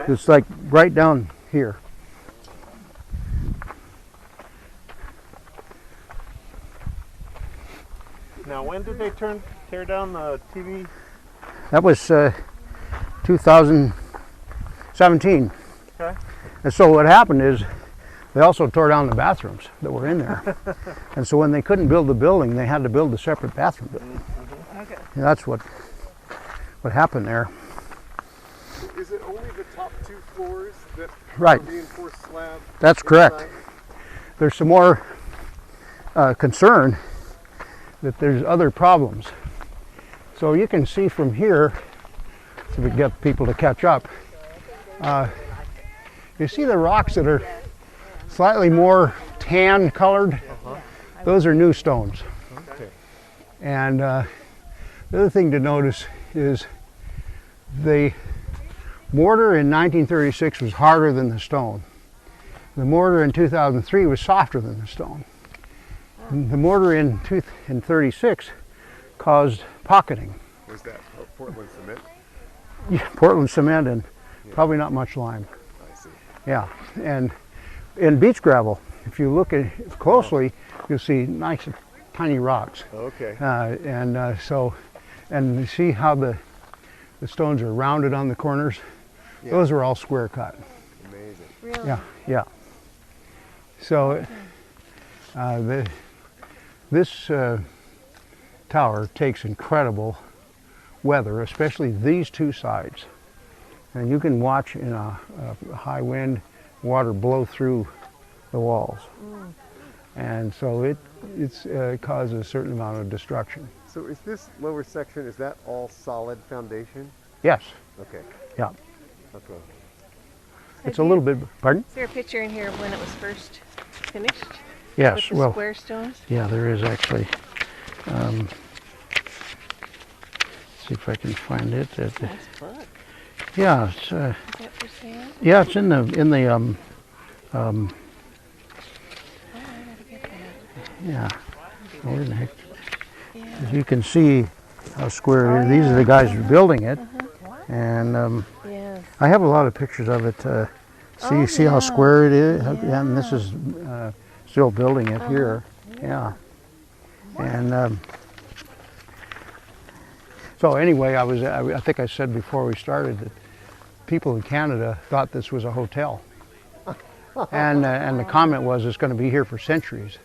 Okay. It's like right down here. Now, when did they tear down the TV? That was 2017. Okay. And so what happened is they also tore down the bathrooms that were in there. And so when they couldn't build the building, they had to build a separate bathroom building. Okay. And that's what happened there. Is it only the top 2 floors that Right. are reinforced slab? That's correct. There's some more concern that there's other problems. So you can see from here, so we get people to catch up, you see the rocks that are slightly more tan colored? Those are new stones. Okay. And the other thing to notice is the mortar in 1936 was harder than the stone. The mortar in 2003 was softer than the stone. The mortar in 36 caused pocketing. Was that Portland cement? Yeah, Portland cement and probably not much lime. I see. Yeah, and in beach gravel, if you look at it closely, you'll see nice tiny rocks. Okay. And you see how the stones are rounded on the corners? Yeah. Those are all square cut. Amazing. Really? Yeah, yeah. So this tower takes incredible weather, especially these 2 sides. And you can watch in a high wind, water blow through the walls. And so it causes a certain amount of destruction. So is this lower section, is that all solid foundation? Yes, Okay. yeah. Okay. It's a little bit, pardon? Is there a picture in here of when it was first finished? Yes, With the well, square stones? yeah, there is actually. See if I can find it. Nice book. Yeah, it's Is that for sale? yeah, it's in the Oh, I gotta get that. yeah. Where the heck? Yeah. You can see how square it is. Oh, These are the guys who are building it, Yes. I have a lot of pictures of it. See how yeah. square it is. Yeah, and this is still building it here. Yeah, and so anyway, I think I said before we started that people in Canada thought this was a hotel, and the comment was it's going to be here for centuries.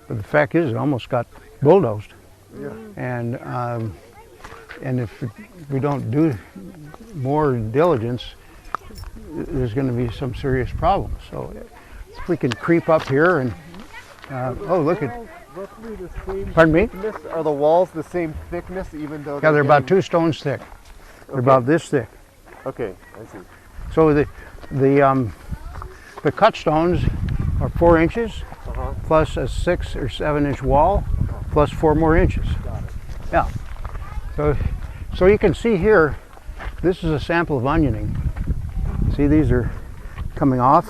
But the fact is, it almost got bulldozed. Yeah. And if we don't do more diligence, there's going to be some serious problems. So if we can creep up here and oh, look at. Roughly the same Pardon me? thickness? Are the walls the same thickness even though Yeah, they're about getting- 2 stones thick. They're Okay. about this thick. Okay, I see. So the cut stones are 4 inches plus a 6 or 7 inch wall plus 4 more inches. Got it. Yeah. So you can see here, this is a sample of onioning. See, these are coming off,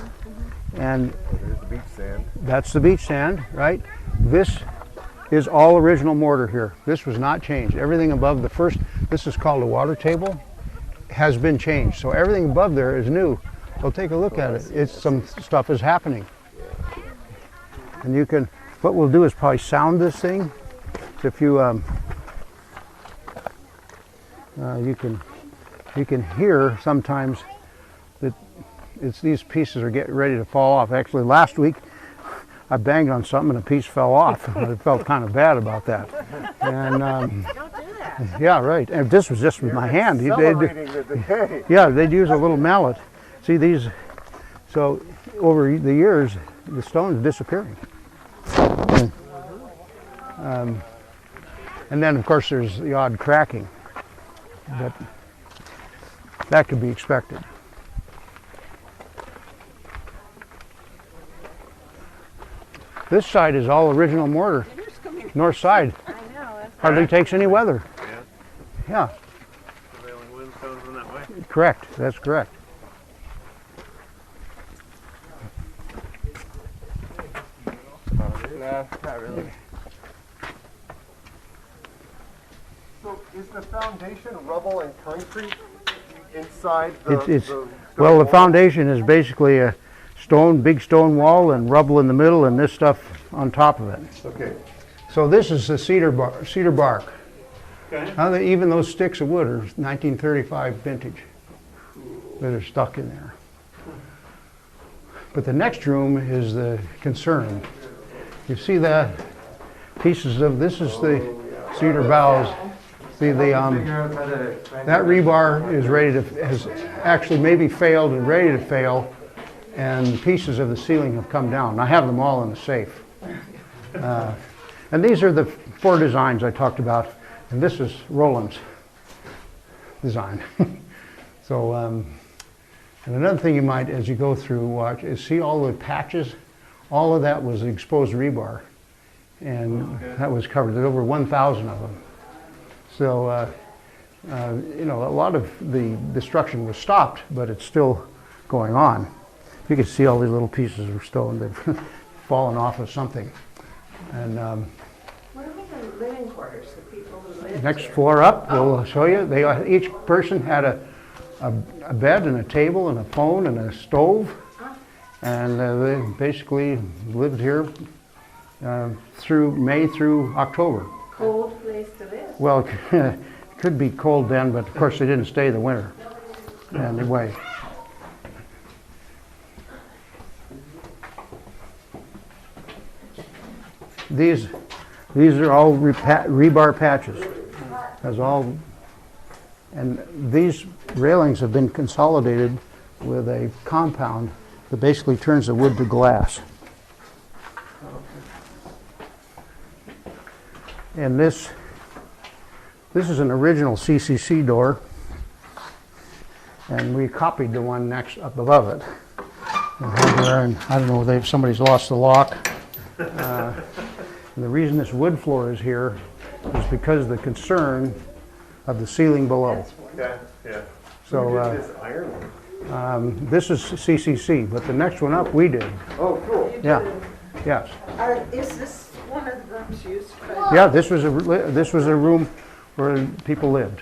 and There's the beach sand. that's the beach sand, right? This is all original mortar here. This was not changed. Everything above the first, this is called a water table, has been changed. So everything above there is new. So take a look at it. It's some stuff is happening. And you can, what we'll do is probably sound this thing. If you you can hear sometimes that these pieces are getting ready to fall off. Actually, last week I banged on something and a piece fell off. I felt kind of bad about that. And Don't do that. yeah, right. And this was just with my hand. Accelerating the decay. Yeah, they'd use a little mallet. See these? So over the years, the stone is disappearing. And then, of course, there's the odd cracking, but that could be expected. This side is all original mortar. North side I know. That's hardly takes any weather. Yeah, Prevailing wind comes in that way. correct. That's correct. Nah, not really. So is the foundation rubble and concrete? inside the, It's the well, the wall? foundation is basically a big stone wall and rubble in the middle, and this stuff on top of it. Okay. So this is the cedar bark. Okay. Now, even those sticks of wood are 1935 vintage that are stuck in there. But the next room is the concern. You see that pieces of this is the cedar boughs. See the that rebar is ready to has actually maybe failed and ready to fail, and pieces of the ceiling have come down. I have them all in the safe. And these are the 4 designs I talked about, and this is Roland's design. So, and another thing you might, as you go through, watch is see all the patches. All of that was exposed rebar, and that was covered. There's over 1,000 of them. So, you know, a lot of the destruction was stopped, but it's still going on. You can see all these little pieces of stone that have fallen off of something. And What are the living quarters, the people who live next here? floor up, we'll show you. Each person had a bed and a table and a phone and a stove, and they basically lived here through May through October. Cold place to live. Well, it could be cold then, but of course they didn't stay the winter. Anyway. These are all rebar patches. That's all, and these railings have been consolidated with a compound that basically turns the wood to glass. And this is an original CCC door, and we copied the one next up above it. And I don't know if somebody's lost the lock. And the reason this wood floor is here is because of the concern of the ceiling below. Okay. Yeah. So This iron one. this is CCC, but the next one up we did. Oh, cool. Yeah. Yes. Is this one of the rooms used for? Yeah. This was a room where people lived.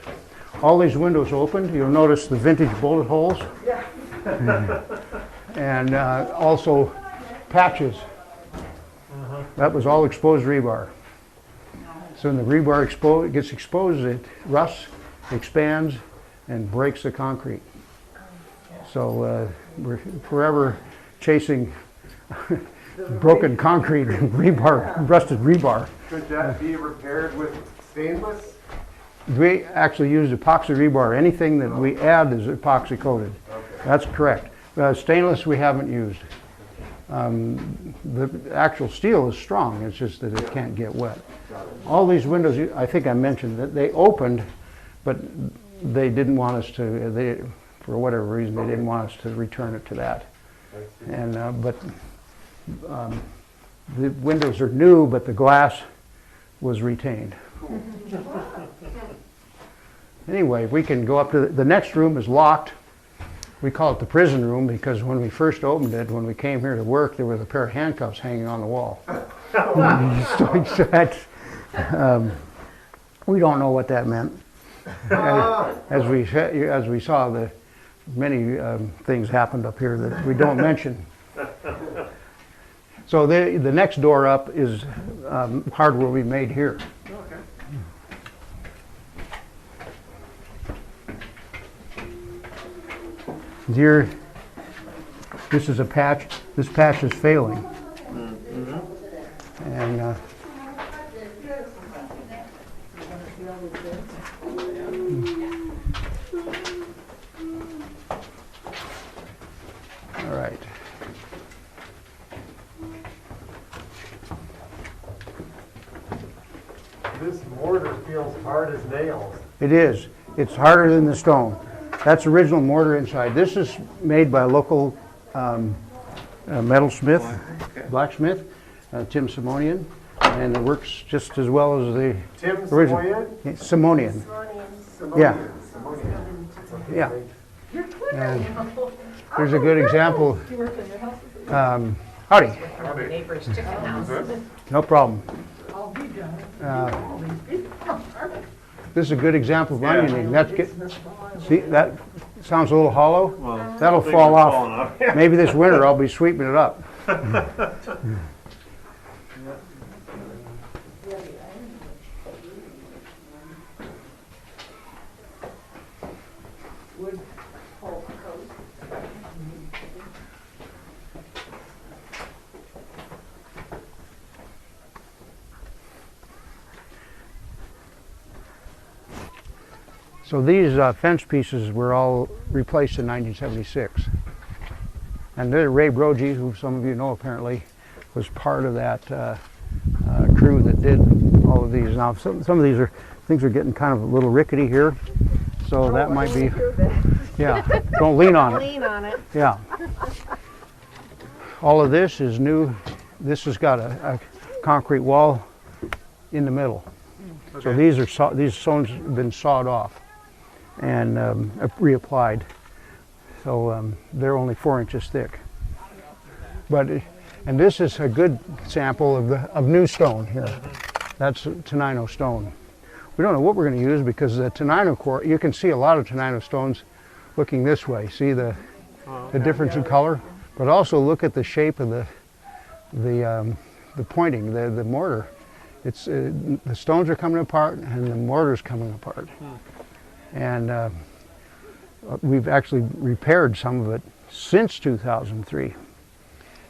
All these windows opened. You'll notice the vintage bullet holes. Yeah. And also patches. That was all exposed rebar. So when the rebar gets exposed, it rusts, expands, and breaks the concrete. So we're forever chasing broken concrete and rebar, rusted rebar. Could that be repaired with stainless? We actually use epoxy rebar. Anything that we add is epoxy coated. Okay. That's correct. Stainless we haven't used. The actual steel is strong, it's just that it can't get wet. All these windows, I think I mentioned that they opened, but they didn't want us to, for whatever reason, they didn't want us to return it to that. And the windows are new, but the glass was retained. Anyway, we can go up to the next room is locked. We call it the prison room because when we first opened it, when we came here to work, there was a pair of handcuffs hanging on the wall. So that's, we don't know what that meant. As we saw, the many things happened up here that we don't mention. So the next door up is hardware we made here. Here, this is a patch. This patch is failing. And all right. This mortar feels hard as nails. It is. It's harder than the stone. That's original mortar inside. This is made by a local metalsmith, blacksmith, Tim Simonian, and it works just as well as the Tim original. Samoyed? Simonian. Yeah. Simonian. Yeah. And there's a good example. Howdy. Neighbor's chicken house. No problem. This is a good example of onioning. See that Sounds a little hollow. Well, That'll things fall are off. falling off. Maybe this winter I'll be sweeping it up. Wood pole coat. So these fence pieces were all replaced in 1976. And then Ray Brogy, who some of you know apparently, was part of that crew that did all of these. Now some of these things are getting kind of a little rickety here, so that might be, yeah, don't lean on it. Lean on it. Yeah. All of this is new. This has got a concrete wall in the middle. So these stones have been sawed off and reapplied. So they're only 4 inches thick. And this is a good sample of new stone here. That's Tenino stone. We don't know what we're going to use because the Tenino core, you can see a lot of Tenino stones looking this way. See the difference in color? But also look at the shape of the pointing, the mortar. It's the stones are coming apart and the mortar's coming apart. And we've actually repaired some of it since 2003.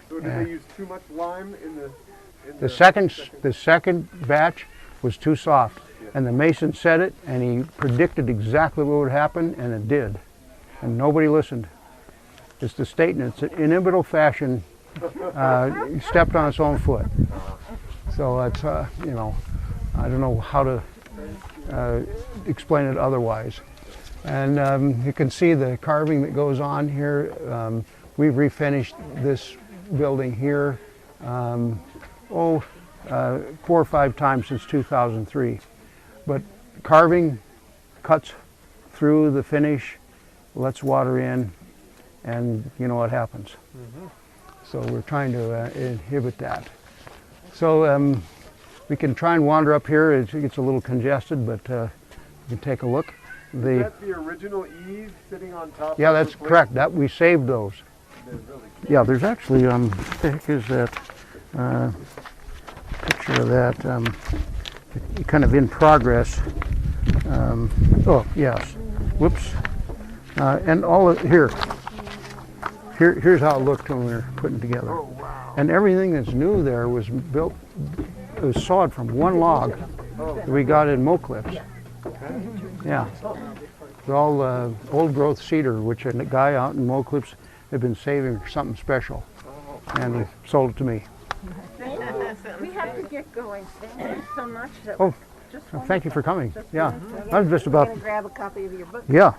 So did they use too much lime in the The second batch was too soft, and the mason said it, and he predicted exactly what would happen, and it did, and nobody listened. It's the state in its inimitable fashion stepped on its own foot. So it's you know, I don't know how to explain it otherwise. And you can see the carving that goes on here. We've refinished this building here 4 or 5 times since 2003. But carving cuts through the finish, lets water in, and you know what happens. So we're trying to inhibit that. So we can try and wander up here. It gets a little congested, but you can take a look. Is that the original eave sitting on top? Yeah, of that's the plate? correct. That we saved those. They're really Yeah, there's actually what the heck is that picture of that? Kind of in progress. Oh yes. Whoops. And all of, here's how it looked when we were putting together. Oh, wow. And everything that's new there was built. It was sawed from one log that we got in Mo Clips. Yeah. They're all old growth cedar, which a guy out in Mo Clips had been saving for something special, and he sold it to me. We have to get going. Thank you so much. That Oh, was just thank you for coming. wonderful. Yeah, I was just about. I'm going to grab a copy of your book. Yeah.